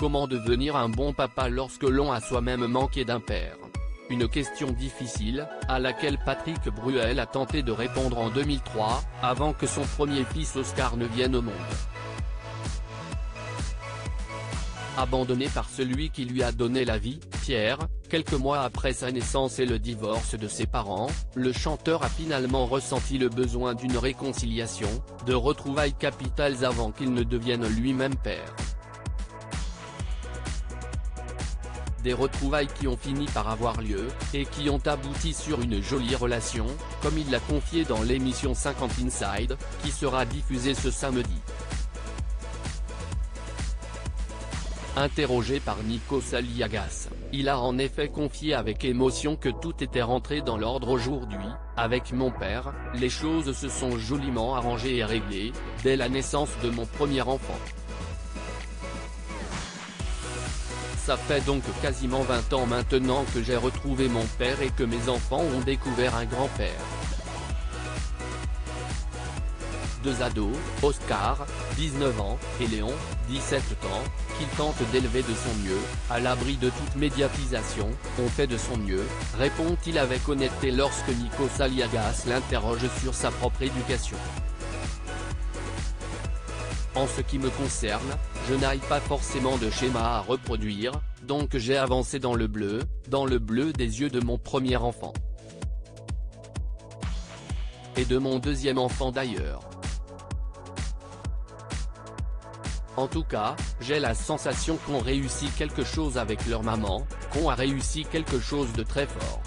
Comment devenir un bon papa lorsque l'on a soi-même manqué d'un père? Une question difficile, à laquelle Patrick Bruel a tenté de répondre en 2003, avant que son premier fils Oscar ne vienne au monde. Abandonné par celui qui lui a donné la vie, Pierre, quelques mois après sa naissance et le divorce de ses parents, le chanteur a finalement ressenti le besoin d'une réconciliation, de retrouvailles capitales avant qu'il ne devienne lui-même père. Des retrouvailles qui ont fini par avoir lieu, et qui ont abouti sur une jolie relation, comme il l'a confié dans l'émission 50 Inside, qui sera diffusée ce samedi. Interrogé par Nico Saliagas, il a en effet confié avec émotion que tout était rentré dans l'ordre aujourd'hui. Avec mon père, les choses se sont joliment arrangées et réglées, dès la naissance de mon premier enfant. Ça fait donc quasiment 20 ans maintenant que j'ai retrouvé mon père et que mes enfants ont découvert un grand-père. Deux ados, Oscar, 19 ans, et Léon, 17 ans, qu'il tente d'élever de son mieux, à l'abri de toute médiatisation, ont fait de son mieux, répond-il avec honnêteté lorsque Nico Saliagas l'interroge sur sa propre éducation. En ce qui me concerne, je n'arrive pas forcément de schéma à reproduire, donc j'ai avancé dans le bleu des yeux de mon premier enfant. Et de mon deuxième enfant d'ailleurs. En tout cas, j'ai la sensation qu'on réussit quelque chose avec leur maman, qu'on a réussi quelque chose de très fort.